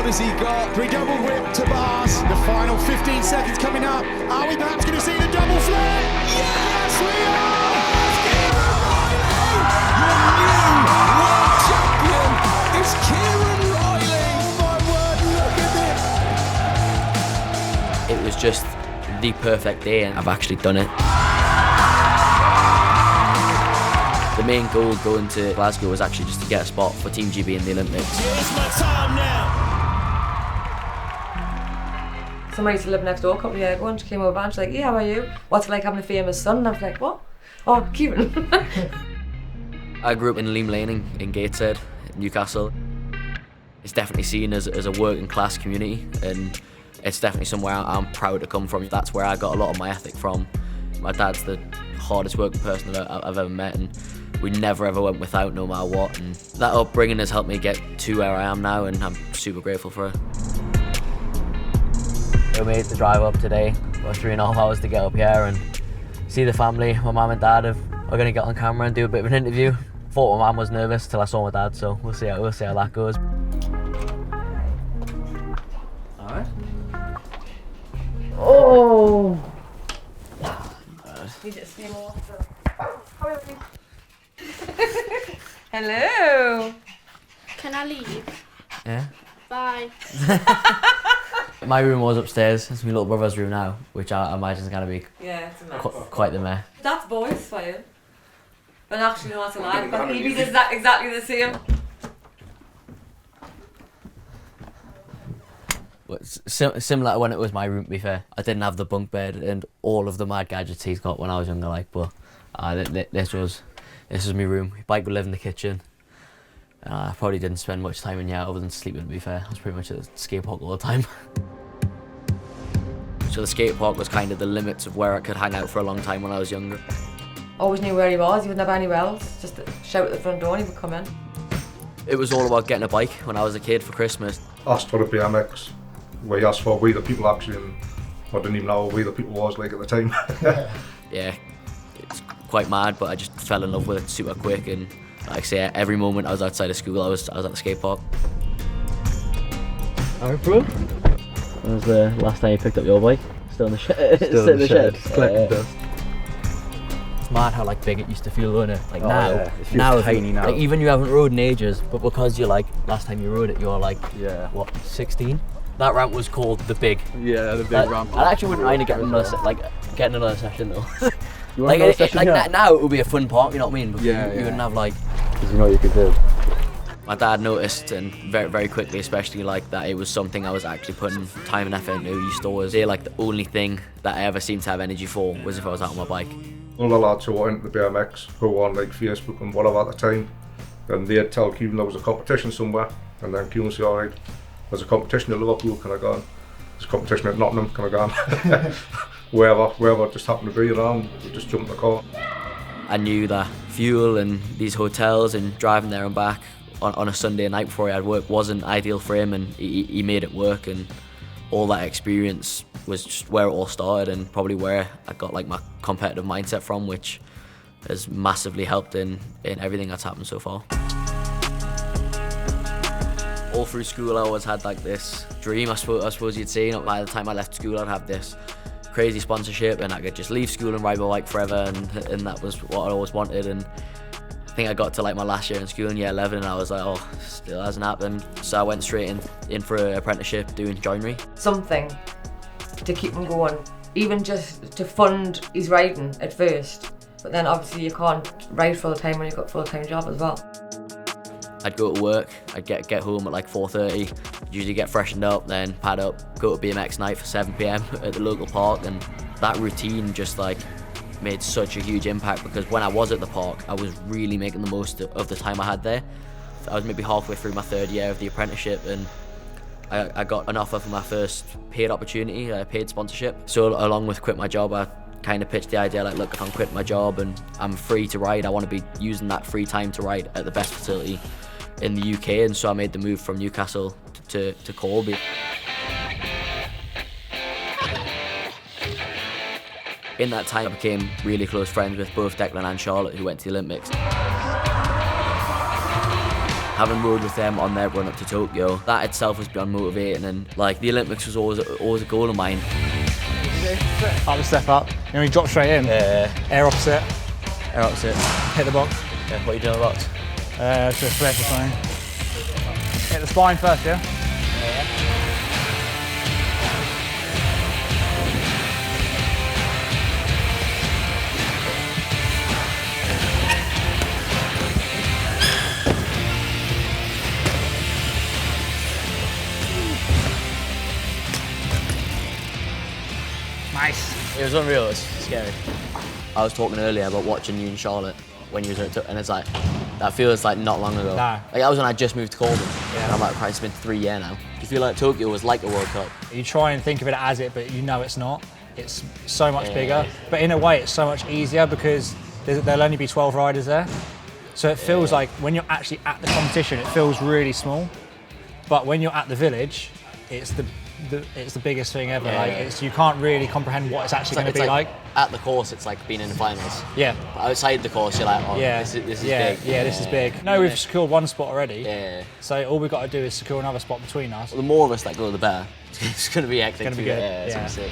has he got? Redouble whip to Bars. The final 15 seconds coming up. Are we perhaps going to see the double flare? Yes, we are! It's Kieran Riley! Oh my word, look at It was just the perfect day, and I've actually done it. The main goal going to Glasgow was actually just to get a spot for Team GB in the Olympics. It's my time now! Somebody used to live next door a couple of years ago and she came over and she's like, "Yeah, how are you? What's it like having a famous son?" And I was like, "What? Oh, Kieran." I grew up in Leam Lane in Gateshead, Newcastle. It's definitely seen as a working class community, and it's definitely somewhere I'm proud to come from. That's where I got a lot of my ethic from. My dad's the hardest working person that I've ever met, and we never ever went without no matter what. And that upbringing has helped me get to where I am now, and I'm super grateful for it. We made the drive up today. Got 3.5 hours to get up here and see the family. My mum and dad are going to get on camera and do a bit of an interview. Thought my mum was nervous till I saw my dad, so we'll see how that goes. All right. Oh. Hello. Can I leave? Yeah. Bye. My room was upstairs. It's my little brother's room now, which I imagine is going to be Yeah, it's a mess. quite the mess. That's boys for you. But actually, no, that's a lie, because Evie does that exactly the same. Similar to when it was my room, to be fair. I didn't have the bunk bed and all of the mad gadgets he's got when I was younger, like, but this was my room. Bike would live in the kitchen. I probably didn't spend much time in here other than sleeping, to be fair. I was pretty much at the skate park all the time. So the skate park was kind of the limits of where I could hang out for a long time when I was younger. Always knew where he was, he would never anywhere else. Just shout at the front door and he would come in. It was all about getting a bike when I was a kid for Christmas. Asked for a BMX. We asked for We The People actually, and I didn't even know what We The People was like at the time. Yeah, it's quite mad, but I just fell in love with it super quick, and like I say, every moment I was outside of school, I was at the skate park. Alright, bro. When was the last time you picked up your bike? Still in the shed? Still in the shed, just collecting dust. It's mad how like big it used to feel, doesn't it? Like Yeah, it feels tiny now. Like even you haven't rode in ages, but because you're like, last time you rode it, you're like, Yeah. what, 16? That ramp was called the Big. Yeah, the big ramp. I actually wouldn't mind getting another session though. You want another session here? Now it would be a fun park, you know what I mean? Because Yeah, you yeah. wouldn't have like. Because you know what you could do. My dad noticed, and very, very quickly, especially like that, it was something I was actually putting time and effort into. He used to always say like the only thing that I ever seemed to have energy for was if I was out on my bike. All the lads who were into the BMX, who were on like Facebook and whatever at the time, and they'd tell Kieran there was a competition somewhere, and then Kieran would say, alright, there's a competition at Liverpool, can I go on? There's a competition at Nottingham, can I go on? wherever it just happened to be around, we just jump in the car. I knew that fuel and these hotels and driving there and back on a Sunday night before he had work wasn't ideal for him, and he made it work, and all that experience was just where it all started, and probably where I got like my competitive mindset from, which has massively helped in everything that's happened so far. All through school I always had like this dream, I suppose you'd say. By the time I left school I'd have this crazy sponsorship and I could just leave school and ride my bike forever, and that was what I always wanted. And I think I got to like my last year in school in year 11 and I was like, oh, still hasn't happened. So I went straight in for an apprenticeship doing joinery. Something to keep him going, even just to fund his riding at first. But then obviously you can't ride full time when you've got a full-time job as well. I'd go to work, I'd get home at like 4:30, usually get freshened up, then pad up, go to BMX night for 7 PM at the local park, and that routine just like made such a huge impact, because when I was at the park, I was really making the most of the time I had there. I was maybe halfway through my 3rd year of the apprenticeship, and I got an offer for my first paid opportunity, a paid sponsorship. So along with quit my job, I kind of pitched the idea like, look, if I'm quitting my job and I'm free to ride, I want to be using that free time to ride at the best facility in the UK, and so I made the move from Newcastle to Corby. In that time I became really close friends with both Declan and Charlotte, who went to the Olympics. having rode with them on their run up to Tokyo, that itself was beyond motivating, and like the Olympics was always a goal of mine. Up the step up, and then we drop straight in. Yeah. Air opposite, Air opposite. hit the box, Yeah, what are you doing about? to a flip or something. Hit the spine first, yeah? Nice. It was unreal, it was scary. I was talking earlier about watching you in Charlotte when you was at and it's like, that feels like not long ago. No. Like that was when I just moved to Colburn. Yeah. And I'm like, Christ, it's been 3 years now. Do you feel like Tokyo was like a World Cup? You try and think of it as it, but you know it's not. It's so much Yeah. bigger, but in a way it's so much easier because there'll only be 12 riders there. So it feels like when you're actually at the competition, it feels really small. But when you're at the village, it's the biggest thing ever. Yeah. Like you can't really comprehend what it's actually going to be like. At the course, it's like being in the finals. Yeah. But outside the course, you're like, oh, Yeah. this is yeah. big. Yeah, this is big. No, we've secured one spot already. Yeah. So all we've got to do is secure another spot between us. The more of us that go, the better. It's going to be hectic. Gonna be too. good. Yeah, it's Yeah. gonna be sick.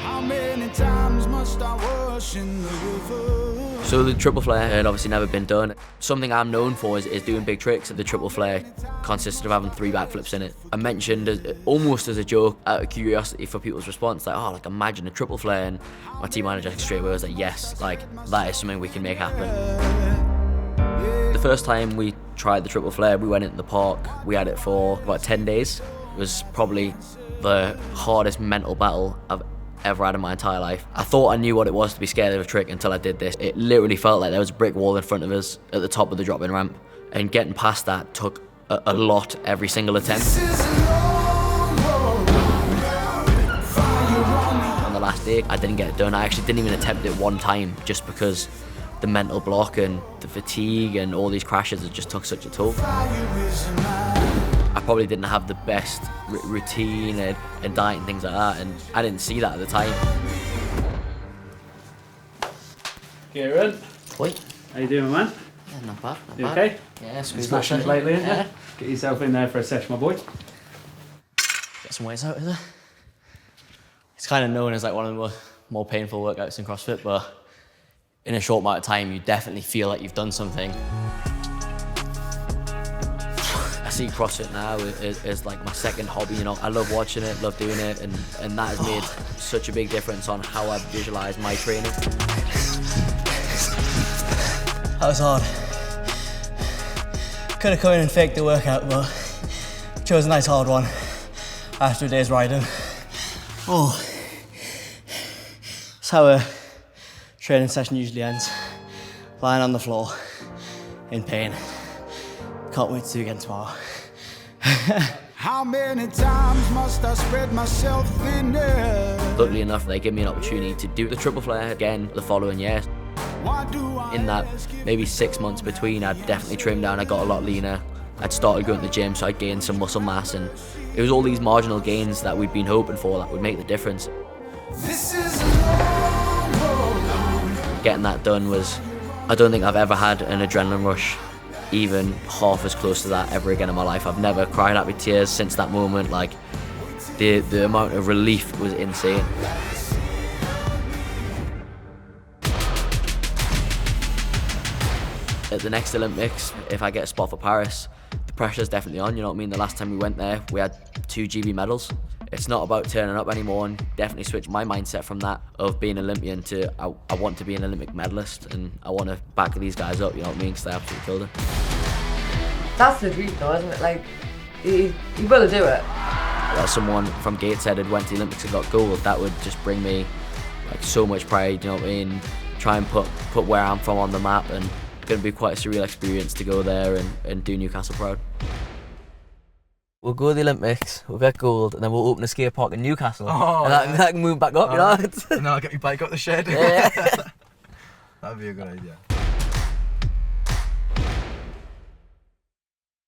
How many times must I wash in the river? So the triple flare had obviously never been done. Something I'm known for is doing big tricks. The triple flare consisted of having 3 backflips in it. I mentioned almost as a joke, out of curiosity for people's response, like, oh, like imagine a triple flare, and my team manager straight away was like, yes, like that is something we can make happen. The first time we tried the triple flare, we went into the park. We had it for about 10 days. It was probably the hardest mental battle I've ever had in my entire life. I thought I knew what it was to be scared of a trick until I did this. It literally felt like there was a brick wall in front of us at the top of the drop-in ramp, and getting past that took a lot every single attempt. On the last day, I didn't get it done. I actually didn't even attempt it one time just because the mental block and the fatigue and all these crashes, it just took such a toll. I probably didn't have the best routine and diet and things like that, and I didn't see that at the time. Kieran, Wait, how you doing, man? yeah, not bad, not You bad. okay? Yeah, squeeze that Smashing it shit. lately, isn't Yeah. you? Get yourself in there for a session, my boy. Get some weights out, is it? It's kind of known as like one of the more painful workouts in CrossFit, but in a short amount of time, you definitely feel like you've done something. I see CrossFit now as like my second hobby, you know. I love watching it, love doing it, and that has made such a big difference on how I visualize my training. That was hard. Could have come in and faked the workout, but chose a nice hard one after a day's riding. Oh, that's how a training session usually ends. Lying on the floor, in pain. Can't wait to do it again tomorrow. How many times must I spread myself thinner? Luckily enough, they gave me an opportunity to do the triple flare again the following year. Why do I In that maybe 6 months between, I'd definitely trimmed down. I got a lot leaner. I'd started going to the gym, so I gained some muscle mass, and it was all these marginal gains that we'd been hoping for that would make the difference. This is a long road. Getting that done was, I don't think I've ever had an adrenaline rush even half as close to that ever again in my life. I've never cried happy tears since that moment. Like the amount of relief was insane. At the next Olympics, if I get a spot for Paris, the pressure's definitely on, you know what I mean? The last time we went there, we had 2 GB medals. It's not about turning up anymore, and definitely switched my mindset from that of being Olympian to I want to be an Olympic medalist, and I want to back these guys up, you know what I mean? Because they absolutely killed it. That's the dream though, isn't it? Like, you will do it. As someone from Gateshead had went to the Olympics and got gold, that would just bring me like so much pride, you know what I mean? Try and put where I'm from on the map, and it's going to be quite a surreal experience to go there and do Newcastle proud. We'll go to the Olympics, we'll get gold, and then we'll open a skate park in Newcastle. Oh, and that can move back up, you know? And then I'll get you back up the shed. Yeah. That'd be a good idea.